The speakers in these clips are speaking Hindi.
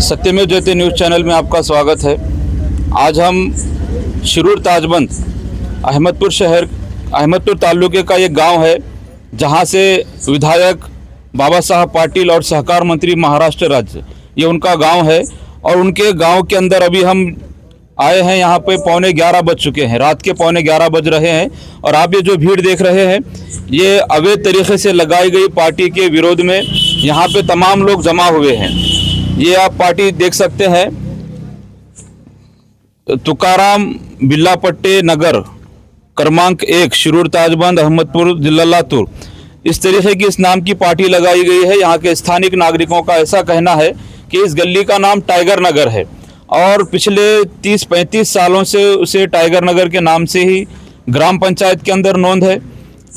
सत्यमेव जयते न्यूज़ चैनल में आपका स्वागत है। आज हम शिरूर ताजबंद अहमदपुर तालुके का एक गांव है जहां से विधायक बाबा साहब पाटिल और सहकार मंत्री महाराष्ट्र राज्य ये उनका गांव है और उनके गांव के अंदर अभी हम आए हैं। यहाँ पे 11:15 बज चुके हैं, रात के 11:15 बज रहे हैं और आप ये जो भीड़ देख रहे हैं ये अवैध तरीके से लगाई गई पार्टी के विरोध में यहाँ पे तमाम लोग जमा हुए हैं। ये आप पार्टी देख सकते हैं, तुकाराम बिल्लापट्टे नगर क्रमांक 1 शिरूर ताजबंद अहमदपुर जिला लातूर, इस तरीके की इस नाम की पार्टी लगाई गई है। यहाँ के स्थानिक नागरिकों का ऐसा कहना है कि इस गली का नाम टाइगर नगर है और पिछले 30-35 सालों से उसे टाइगर नगर के नाम से ही ग्राम पंचायत के अंदर नोंद है।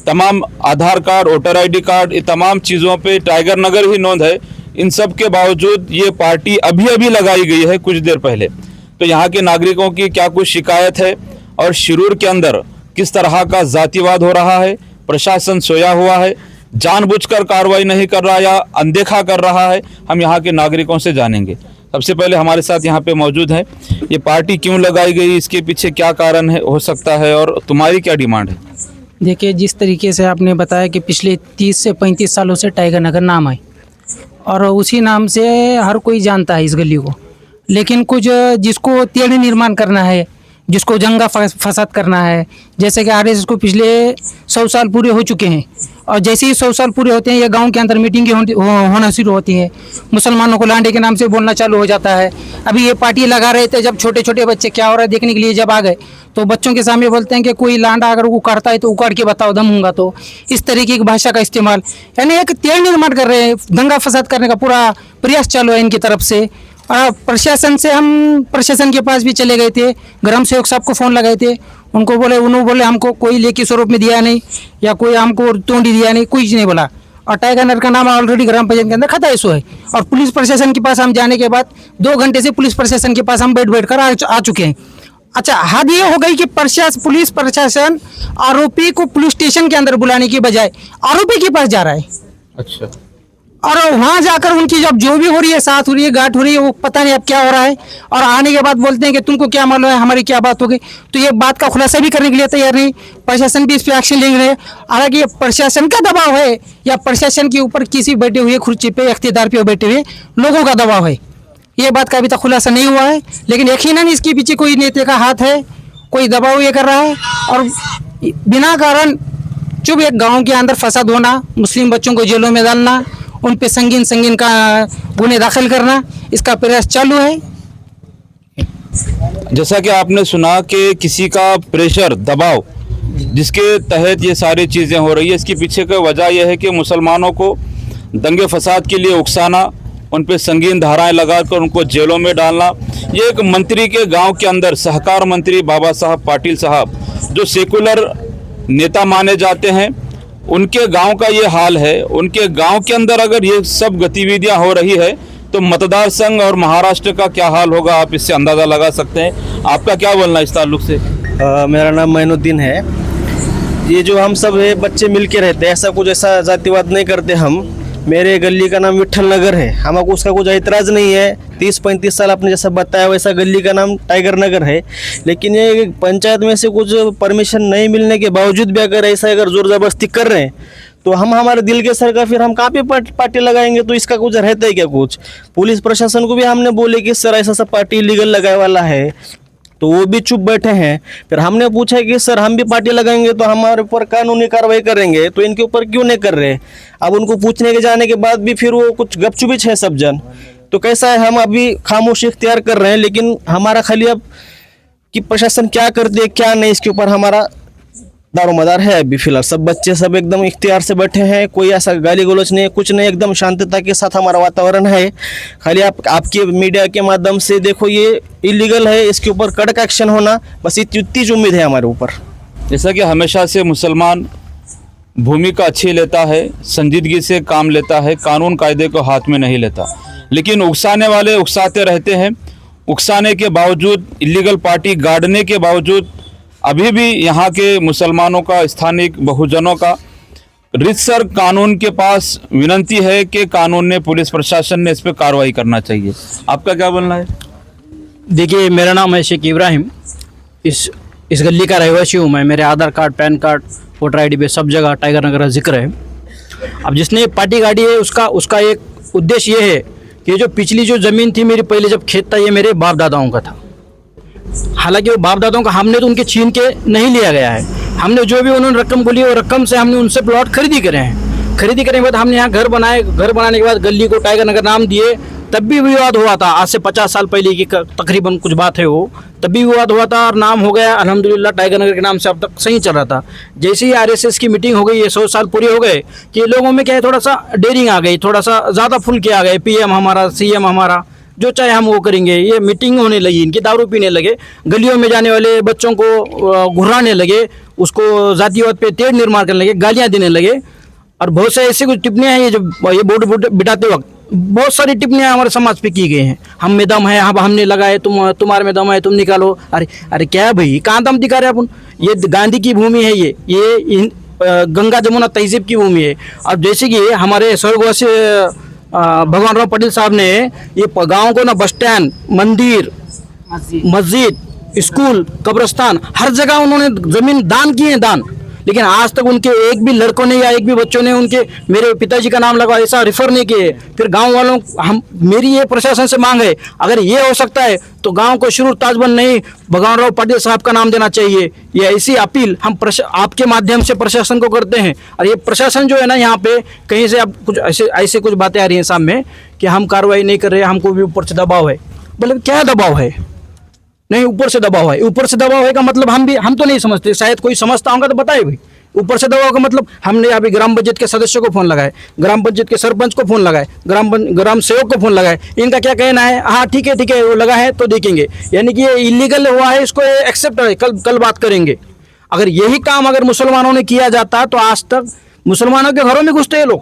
तमाम आधार कार्ड, वोटर आईडी कार्ड, ये तमाम चीज़ों पे टाइगर नगर ही नोंद है। इन सब के बावजूद ये पार्टी अभी लगाई गई है कुछ देर पहले। तो यहाँ के नागरिकों की क्या कुछ शिकायत है और शिरूर के अंदर किस तरह का जातिवाद हो रहा है, प्रशासन सोया हुआ है, जानबूझकर कार्रवाई नहीं कर रहा या अनदेखा कर रहा है, हम यहाँ के नागरिकों से जानेंगे। सबसे पहले हमारे साथ यहाँ पे मौजूद है, ये पार्टी क्यों लगाई गई, इसके पीछे क्या कारण है हो सकता है और तुम्हारी क्या डिमांड है? देखिए, जिस तरीके से आपने बताया कि पिछले 30 से 35 सालों से टाइगर नगर नाम है और उसी नाम से हर कोई जानता है इस गली को, लेकिन कुछ जिसको टेढ़ निर्माण करना है, जिसको जंगा फसाद करना है, जैसे कि आरएसएस को पिछले 100 साल पूरे हो चुके हैं और जैसे ही 100 साल पूरे होते हैं ये गांव के अंदर मीटिंगें होना शुरू होती हैं, मुसलमानों को लांडे के नाम से बोलना चालू हो जाता है। अभी ये पार्टी लगा रहे थे, जब छोटे छोटे बच्चे क्या हो रहा है देखने के लिए जब आ गए तो बच्चों के सामने बोलते हैं कि कोई लांडा अगर उखाड़ता है तो उखाड़ के बताओ दम होगा। तो इस तरीके की भाषा का इस्तेमाल, यानी एक टेढ़ निर्माण कर रहे हैं, दंगा फसाद करने का पूरा प्रयास चालू है इनकी तरफ से। प्रशासन से हम प्रशासन के पास भी चले गए थे, ग्राम सेवक साहब को फ़ोन लगाए थे, उन्होंने बोले हमको कोई लेखी स्वरूप में दिया नहीं या कोई हमको तोंडी दिया नहीं, कुछ नहीं बोला। और टाइगर नगर का नाम ऑलरेडी ग्राम पंचायत के अंदर खता है सो है। और पुलिस प्रशासन के पास हम जाने के बाद 2 घंटे से पुलिस प्रशासन के पास हम बैठ कर आ चुके हैं। अच्छा, हद ये हो गई कि पुलिस प्रशासन आरोपी को पुलिस स्टेशन के अंदर बुलाने की बजाय आरोपी के पास जा रहा है। अच्छा, और वहाँ जाकर उनकी जब जो भी हो रही है, साथ हो रही है, गांठ हो रही है, वो पता नहीं अब क्या हो रहा है। और आने के बाद बोलते हैं कि तुमको क्या मालूम है हमारी क्या बात हो गई। तो ये बात का खुलासा भी करने के लिए तैयार नहीं, प्रशासन भी इस पर एक्शन ले रहे हैं। हालांकि ये प्रशासन का दबाव है या प्रशासन के ऊपर किसी बैठे हुए खुर्ची पे इख्तियार पे बैठे हुए लोगों का दबाव है, ये बात का अभी तक खुलासा नहीं हुआ है। लेकिन यकीनन इसके पीछे कोई नेता का हाथ है, कोई दबाव ये कर रहा है और बिना कारण चुप एक गाँव के अंदर फसाद होना, मुस्लिम बच्चों को जेलों में डालना, उन पे संगीन का गुने दाखिल करना, इसका प्रयास चालू है। जैसा कि आपने सुना कि किसी का प्रेशर, दबाव जिसके तहत ये सारी चीज़ें हो रही है, इसके पीछे का वजह यह है कि मुसलमानों को दंगे फसाद के लिए उकसाना, उन पे संगीन धाराएं लगाकर उनको जेलों में डालना। ये एक मंत्री के गांव के अंदर सहकार मंत्री बाबा साहब पाटिल साहब जो सेकुलर नेता माने जाते हैं, उनके गांव का ये हाल है। उनके गांव के अंदर अगर ये सब गतिविधियां हो रही है तो मतदार संघ और महाराष्ट्र का क्या हाल होगा, आप इससे अंदाज़ा लगा सकते हैं। आपका क्या बोलना है इस ताल्लुक से? मेरा नाम मैनुद्दीन है। ये जो हम सब है बच्चे मिल के रहते हैं, ऐसा जातिवाद नहीं करते हम। मेरे गली का नाम विठल नगर है, हमको उसका कुछ ऐतराज़ नहीं है। 30-35 साल आपने जैसा बताया वैसा गली का नाम टाइगर नगर है, लेकिन ये पंचायत में से कुछ परमिशन नहीं मिलने के बावजूद भी अगर ऐसा ज़ोर ज़बरदस्ती कर रहे हैं तो हम हमारे दिल के सर का फिर हम कहाँ पे पार्टी लगाएंगे? तो इसका कुछ रहता है क्या कुछ? पुलिस प्रशासन को भी हमने बोले कि सर ऐसा सब पार्टी लीगल लगाए वाला है, तो वो भी चुप बैठे हैं। फिर हमने पूछा कि सर हम भी पार्टी लगाएंगे तो हमारे ऊपर कानूनी कार्रवाई करेंगे, तो इनके ऊपर क्यों नहीं कर रहे? अब उनको पूछने के जाने के बाद भी फिर वो कुछ गपचुपिच है सब जन। तो कैसा है, हम अभी खामोशी इख्तियार कर रहे हैं, लेकिन हमारा खाली अब कि प्रशासन क्या करते है क्या नहीं, इसके ऊपर हमारा दारोमदार है। अभी फिलहाल सब बच्चे सब एकदम इख्तियार से बैठे हैं, कोई ऐसा गाली गलौज नहीं, कुछ नहीं, एकदम शांतता के साथ हमारा वातावरण है। खाली आपके मीडिया के माध्यम से देखो ये इलीगल है, इसके ऊपर कड़क एक्शन होना, बस इतनी उम्मीद है हमारे ऊपर। जैसा कि हमेशा से मुसलमान भूमिका अच्छी लेता है, संजीदगी से काम लेता है, कानून कायदे को हाथ में नहीं लेता, लेकिन उकसाने वाले उकसाते रहते हैं। उकसाने के बावजूद, इलीगल पार्टी गाड़ने के बावजूद अभी भी यहाँ के मुसलमानों का, स्थानिक बहुजनों का रीतसर कानून के पास विनंती है कि कानून ने, पुलिस प्रशासन ने इस पर कार्रवाई करना चाहिए। आपका क्या बोलना है? देखिए, मेरा नाम है शेख इब्राहिम, इस गली का रहवासी हूँ मैं। मेरे Aadhaar card, PAN card, voter ID पे सब जगह टाइगर नगर का जिक्र है। अब जिसने पार्टी गाड़ी है उसका एक उद्देश्य ये है कि जो पिछली जो ज़मीन थी मेरी, पहले जब खेत था, ये मेरे बाप दादाओं का था। हालांकि वो बाप दादाओं का हमने तो उनके छीन के नहीं लिया गया है। हमने जो भी उन्होंने रकम बोली, वो रकम से हमने उनसे प्लॉट खरीदी करे हैं। खरीदी करने के बाद हमने यहाँ घर बनाए। घर बनाने के बाद गली को टाइगर नगर नाम दिए। तब भी विवाद हुआ था, आज से 50 साल पहले की तकरीबन कुछ बात है वो। तब भी विवाद हुआ था और नाम हो गया अल्हम्दुलिल्लाह टाइगर नगर के नाम से अब तक सही चल रहा था। जैसे ही आरएसएस की मीटिंग हो गई, ये 100 साल पूरे हो गए कि लोगों में क्या है, थोड़ा सा डेयरिंग आ गई, थोड़ा सा ज़्यादा फुल किया गया। पीएम हमारा, सीएम हमारा, जो चाहे हम वो करेंगे। ये मीटिंग होने लगी, इनकी दारू पीने लगे, गलियों में जाने वाले बच्चों को घुराने लगे, उसको जातिवाद पे तेड़ निर्माण करने लगे, गालियाँ देने लगे। और बहुत से ऐसे कुछ टिप्पणियाँ हैं, ये बोर्ड बिठाते वक्त बहुत सारी टिप्पणियाँ हमारे समाज पे की गई हैं। हम में दम है, अब हमने लगाए, तुम्हारे में दम है, तुम निकालो। अरे क्या है भाई, कहाँ दम दिखा रहे अपन? ये गांधी की भूमि है, ये गंगा जमुना तहजीब की भूमि है। अब जैसे कि हमारे स्वर्गवासी भगवान राव पटेल साहब ने ये गाँव को ना बस स्टैंड, मंदिर, मस्जिद, स्कूल, कब्रिस्तान, हर जगह उन्होंने ज़मीन दान की है, दान। लेकिन आज तक उनके एक भी लड़कों ने या एक भी बच्चों ने उनके मेरे पिताजी का नाम लगा ऐसा रेफर नहीं किए। फिर गांव वालों, मेरी ये प्रशासन से मांग है, अगर ये हो सकता है तो गांव को शुरू ताजबंद नहीं, भगवान राव पटेल साहब का नाम देना चाहिए। ये ऐसी अपील हम आपके माध्यम से प्रशासन को करते हैं। और ये प्रशासन जो है ना, यहाँ पे कहीं से अब कुछ ऐसे कुछ बातें आ रही हैं सामने कि हम कार्रवाई नहीं कर रहे, हमको भी ऊपर से दबाव है। बोले क्या दबाव है? नहीं, ऊपर से दबाव है। ऊपर से दबाव है का मतलब हम तो नहीं समझते, शायद कोई समझता होगा तो बताए भाई। ऊपर से दबाव का मतलब हमने अभी ग्राम पंचायत के सदस्यों को फ़ोन लगाए, ग्राम पंचायत के सरपंच को फ़ोन लगाए, ग्राम सेवक को फ़ोन लगाए। इनका क्या कहना है? हाँ ठीक है वो लगा है तो देखेंगे। यानी कि ये इलीगल हुआ है, इसको एक्सेप्ट है, कल बात करेंगे। अगर यही काम अगर मुसलमानों ने किया जाता तो आज तक मुसलमानों के घरों में घुसते हैं लोग।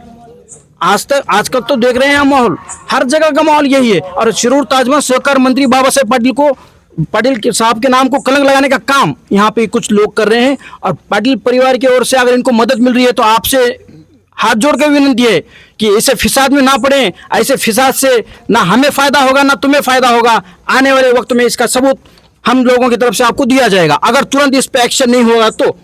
आजकल तो देख रहे हैं हम माहौल, हर जगह का माहौल यही है। और शिरूर ताजबंद सहकार मंत्री बाबा साहेब पटेल के साहब के नाम को कलंक लगाने का काम यहाँ पे कुछ लोग कर रहे हैं। और पाटिल परिवार की ओर से अगर इनको मदद मिल रही है तो आपसे हाथ जोड़ कर विनती है कि ऐसे फिसाद में ना पड़े। ऐसे फिसाद से ना हमें फ़ायदा होगा ना तुम्हें फ़ायदा होगा। आने वाले वक्त में इसका सबूत हम लोगों की तरफ से आपको दिया जाएगा। अगर तुरंत इस पर एक्शन नहीं होगा तो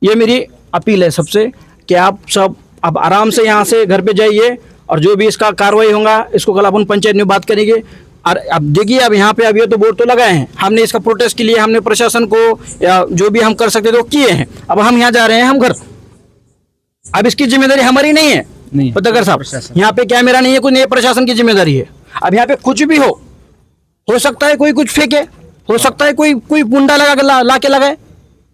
ये मेरी अपील है सबसे कि आप सब अब आराम से यहाँ से घर पे जाइए और जो भी इसका कार्रवाई होगा इसको कल अपन पंचायत में बात करेंगे। और अब देखिए, अब यहाँ पे अब ये तो बोर्ड तो लगाए हैं, हमने इसका प्रोटेस्ट के लिए हमने प्रशासन को या जो भी हम कर सकते थे वो किए हैं। अब हम यहाँ जा रहे हैं हम घर, अब इसकी जिम्मेदारी हमारी नहीं है पत्रकार साहब। यहाँ पे कैमरा नहीं है, कुछ नहीं, प्रशासन की जिम्मेदारी है। अब यहाँ पे कुछ भी हो सकता है, कोई कुछ फेंके, हो सकता है कोई पुंडा लगा ला के लगाए,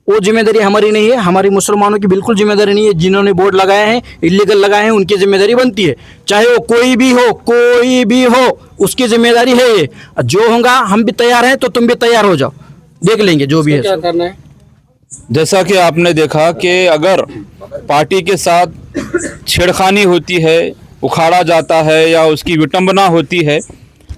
वो जिम्मेदारी हमारी नहीं है। हमारी मुसलमानों की बिल्कुल जिम्मेदारी नहीं है। जिन्होंने बोर्ड लगाए हैं, इलीगल लगाए हैं, उनकी जिम्मेदारी बनती है। चाहे वो कोई भी हो उसकी जिम्मेदारी है ये। जो होगा हम भी तैयार हैं, तो तुम भी तैयार हो जाओ, देख लेंगे जो भी है। क्या करना है? जैसा कि आपने देखा कि अगर पार्टी के साथ छेड़खानी होती है, उखाड़ा जाता है या उसकी विटंबना होती है,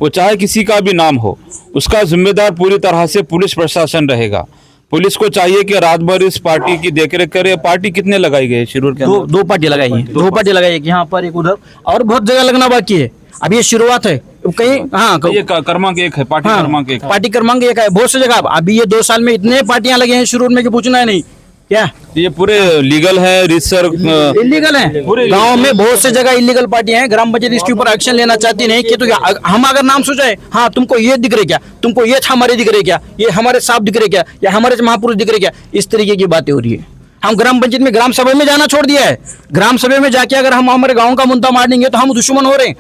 वो चाहे किसी का भी नाम हो, उसका जिम्मेदार पूरी तरह से पुलिस प्रशासन रहेगा। पुलिस को चाहिए कि रात भर इस पार्टी की देखरेख करे। पार्टी कितने लगाई गई शिरूर के अंदर? दो पार्टी लगाई है, दो पार्टी लगाई, एक यहाँ पर एक उधर, और बहुत जगह लगना बाकी है। अब ये शुरुआत है कहीं। हाँ, ये क्रमांक 1 है, पार्टी क्रमांक 1 पार्टी क्रमांक 1 है। बहुत सी जगह अभी ये 2 साल में इतने पार्टियां लगे हैं शुरू में कि पूछना है नहीं। क्या ये पूरे लीगल है? रीतसर इलीगल है, गांव में बहुत से जगह इलीगल पार्टियां हैं। ग्राम पंचायत इसके ऊपर एक्शन लेना चाहती नहीं कि तो हम अगर नाम सोचे, हाँ तुमको ये दिख रहे क्या, तुमको ये हमारे दिख रहे क्या, ये हमारे साहब दिख रहे क्या, या हमारे महापुरुष दिख रहे क्या, इस तरीके की बातें हो रही है। हम ग्राम पंचायत में, ग्राम सभा में जाना छोड़ दिया है। ग्राम सभा में जाके अगर हम हमारे गाँव का मुद्दा मार देंगे तो हम दुश्मन हो रहे हैं।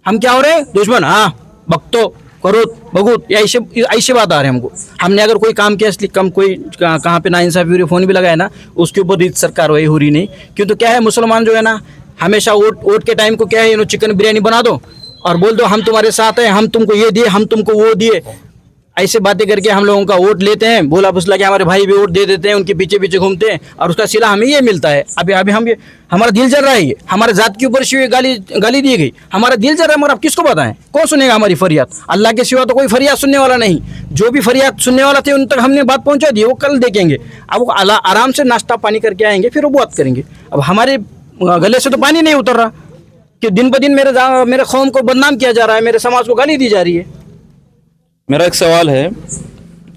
हम क्या हो रहे हैं? दुश्मन। हाँ, भक्तो करोत भगूत, ऐसे बात आ रहे हैं हमको। हमने अगर कोई काम किया, इसलिए कम कोई कहाँ पे नाइंसाफी हो रही, फ़ोन भी लगाया ना, उसके ऊपर रीतसर कार्रवाई हो रही नहीं। क्यों तो क्या है, मुसलमान जो है ना, हमेशा वोट के टाइम को क्या है, चिकन बिरयानी बना दो और बोल दो हम तुम्हारे साथ हैं, हम तुमको ये दिए, हम तुमको वो दिए। ऐसे बातें करके हम लोगों का वोट लेते हैं, बोला फुसला के हमारे भाई भी वोट दे देते हैं, उनके पीछे पीछे घूमते हैं और उसका सिला हमें ये मिलता है। अभी हम ये हमारा दिल जल रहा है, ये हमारे जात के ऊपर से गाली दी गई, हमारा दिल जल रहा है, मगर अब किसको बताएं? कौन सुनेगा हमारी फरियाद? अल्लाह के सिवा तो कोई फरियाद सुनने वाला नहीं। जो भी फरियाद सुनने वाला थे उन तक हमने बात पहुँचा दी, वो कल देखेंगे। अब वो आराम से नाश्ता पानी करके आएंगे, फिर वो बात करेंगे। अब हमारे गले से तो पानी नहीं उतर रहा कि दिन ब दिन मेरे कौम को बदनाम किया जा रहा है, मेरे समाज को गाली दी जा रही है। मेरा एक सवाल है,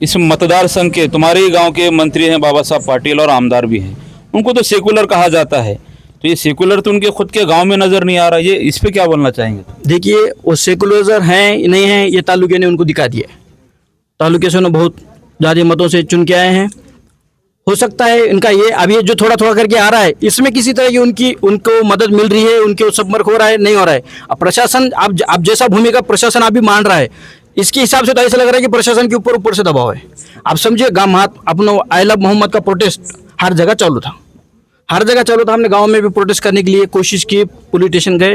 इस मतदार संघ के तुम्हारे ही गांव के मंत्री हैं बाबा साहब पाटिल और आमदार भी हैं, उनको तो सेकुलर कहा जाता है, तो ये सेकुलर तो उनके खुद के गांव में नजर नहीं आ रहा, ये इस पे क्या बोलना चाहेंगे? देखिए वो सेकुलर हैं नहीं हैं ये तालुके ने उनको दिखा दिया है। तालुके से उन्होंने बहुत ज़्यादा मतों से चुन के आए हैं। हो सकता है इनका ये अभी जो थोड़ा थोड़ा करके आ रहा है इसमें किसी तरह की उनको मदद मिल रही है, उनके संपर्क हो रहा है, नहीं हो रहा है। अब प्रशासन अब जैसा भूमिका प्रशासन अभी मान रहा है इसके हिसाब से तो ऐसा लग रहा है कि प्रशासन के ऊपर से दबाव है। आप समझिए अपना आई लव मोहम्मद का प्रोटेस्ट हर जगह चालू था, हमने गांव में भी प्रोटेस्ट करने के लिए कोशिश की, पुलिस स्टेशन गए,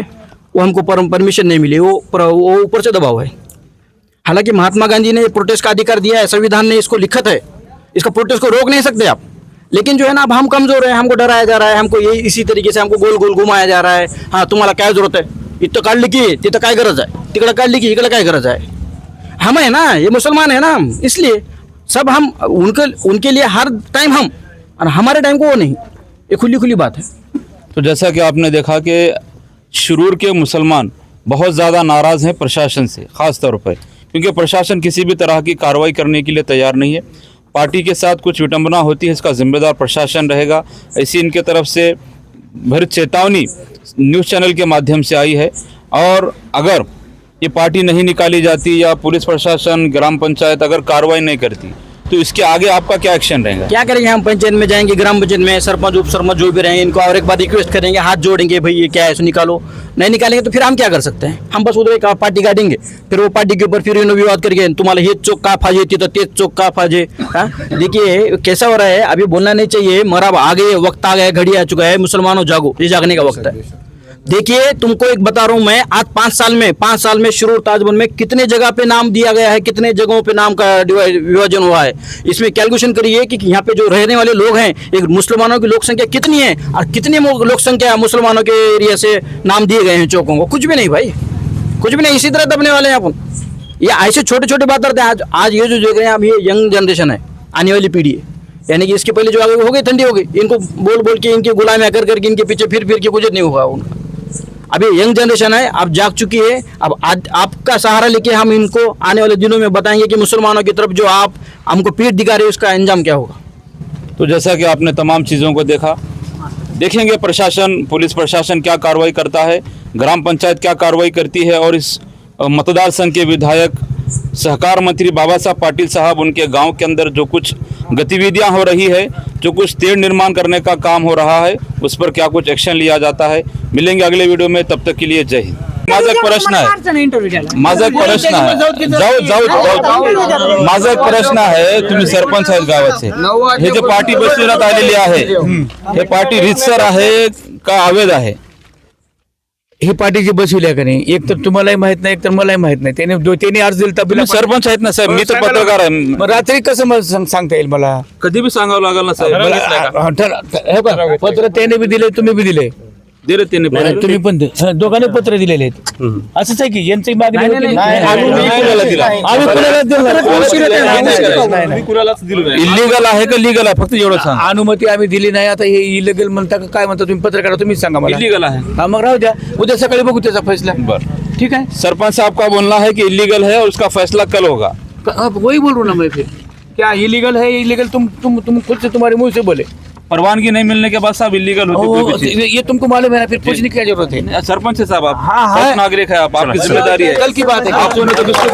वो हमको परमिशन नहीं मिली, वो ऊपर से दबाव है। हालांकि महात्मा गांधी ने प्रोटेस्ट का अधिकार दिया है, संविधान ने इसको लिखत है, इसका प्रोटेस्ट को रोक नहीं सकते आप। लेकिन जो है ना अब हम कमजोर हैं, हमको डराया जा रहा है, हमको यही इसी तरीके से हमको गोल गोल घुमाया जा रहा है। हाँ तुम्हाला काय जरूरत आहे, इथं काढली की तिथं काय गरज आहे, तिकडं काढली की इकडं काय गरज आहे। हम है ना, ये मुसलमान है ना हम, इसलिए सब हम उनके लिए हर टाइम हम और हमारे टाइम को वो नहीं, ये खुली बात है। तो जैसा कि आपने देखा कि शुरूर के मुसलमान बहुत ज़्यादा नाराज़ हैं प्रशासन से, ख़ास तौर पर क्योंकि प्रशासन किसी भी तरह की कार्रवाई करने के लिए तैयार नहीं है। पार्टी के साथ कुछ विटंबना होती है, इसका जिम्मेदार प्रशासन रहेगा, ऐसी इनके तरफ से भरी चेतावनी न्यूज़ चैनल के माध्यम से आई है। और अगर ये पार्टी नहीं निकाली जाती या पुलिस प्रशासन ग्राम पंचायत अगर कार्रवाई नहीं करती तो इसके आगे आपका क्या एक्शन रहेगा? क्या करेंगे हम? पंचायत में जाएंगे, ग्राम पंचायत में सरपंच उप सरपंच जो भी रहेंगे इनको और एक बार रिक्वेस्ट करेंगे, हाथ जोड़ेंगे, भाई ये क्या है, इसको निकालो। नहीं निकालेंगे तो फिर हम क्या कर सकते हैं? हम बस उधर एक पार्टी काटेंगे, फिर वो पार्टी के ऊपर फिर विवाद करके तुम्हाला हे चौक का फाजे तिथं तेज चौक का फाजे। हाँ देखिए कैसा हो रहा है, अभी बोलना नहीं चाहिए, मरा आगे वक्त आ गया, घड़ी आ चुका है, मुसलमानों जागो, ये जागने का वक्त है। देखिए तुमको एक बता रहा हूं मैं, आज 5 साल में शुरू ताजबन में कितने जगह पे नाम दिया गया है, कितने जगहों पे नाम का विभाजन हुआ है। इसमें कैलकुलेशन करिए कि यहाँ पे जो रहने वाले लोग हैं, एक मुसलमानों की लोक संख्या कितनी है और कितनी लोक संख्या मुसलमानों के एरिया से नाम दिए गए हैं चौकों को। कुछ भी नहीं भाई, कुछ भी नहीं, इसी तरह दबने वाले हैं अपन। ये ऐसे छोटे छोटे बात करते हैं। आज ये जो देख रहे हैं अब, ये यंग जनरेशन है, आने वाली पीढ़ी है, यानी कि इसके पहले जो आगे हो गई ठंडी हो गई, इनको बोल बोल के इनकी गुलामियाँ कर करके इनके पीछे फिर के कुछ नहीं होगा उनका। अभी यंग जनरेशन है, अब जाग चुकी है। अब आपका सहारा लेके हम इनको आने वाले दिनों में बताएंगे कि मुसलमानों की तरफ जो आप हमको पीठ दिखा रहे हैं उसका अंजाम क्या होगा। तो जैसा कि आपने तमाम चीज़ों को देखा, देखेंगे प्रशासन, पुलिस प्रशासन क्या कार्रवाई करता है, ग्राम पंचायत क्या कार्रवाई करती है, और इस मतदार संघ के विधायक सहकार मंत्री बाबा साहब पाटिल साहब, उनके गांव के अंदर जो कुछ गतिविधियां हो रही है, जो कुछ तेड़ निर्माण करने का काम हो रहा है, उस पर क्या कुछ एक्शन लिया जाता है। मिलेंगे अगले वीडियो में, तब तक के लिए जय हिंद। माझा एक प्रश्न आहे, माझा एक प्रश्न आहे, तुम्ही सरपंच आहेत गावाचे, हे जे पार्टी बसविण्यात आलेली आहे, हे पार्टी रीतसर आहे का अवैध आहे? ही पार्टीची बसविल्या का नाही, एक तर तुम्हालाही माहित नाही, एक तर मलाही माहित नाही. त्यांनी अर्ज दिला तुम्ही सरपंच आहेत ना साहेब, मी तर पत्रकार आहे. मग रात्री कसं सांगता येईल मला? कधी भी सांगावं लागेल ना साहेब. हे बघा, पत्र त्याने बी दिले, तुम्ही बी दिले, दिले त्यांनी पण. तुम्ही पण दोघांनी पत्र दिलेले आहेत. असंच आहे की यांची मागणी होती. इलिगल आहे का लीगल आहे, फक्त एवढं सांग. अनुमती आम्ही दिली नाही. आता हे इलिगल म्हणता का काय म्हणता तुम्ही? पत्रकार तुम्हीच सांगा मला. इलिगल आहे. हा मग राहू द्या, उद्या सकाळी बघू त्याचा फैसला. बरं ठीक है. सरपंच साहब का बोलना है कि इलीगल है और उसका फैसला कल होगा. वही बोल रहा हूँ ना मैं फिर, क्या इलीगल है, इलीगल तुम खुद से तुम्हारे मुंह से बोले. परवानगी नहीं मिलने के बाद साहब इलीगल होती कोई भी चीज. ये तुमको मालूम है ना, फिर पूछने की क्या जरूरत है? सरपंच है साहब, आप हाँ, नागरिक है, आप, आपकी जिम्मेदारी है. कल की बात है. आपको नहीं तो किसको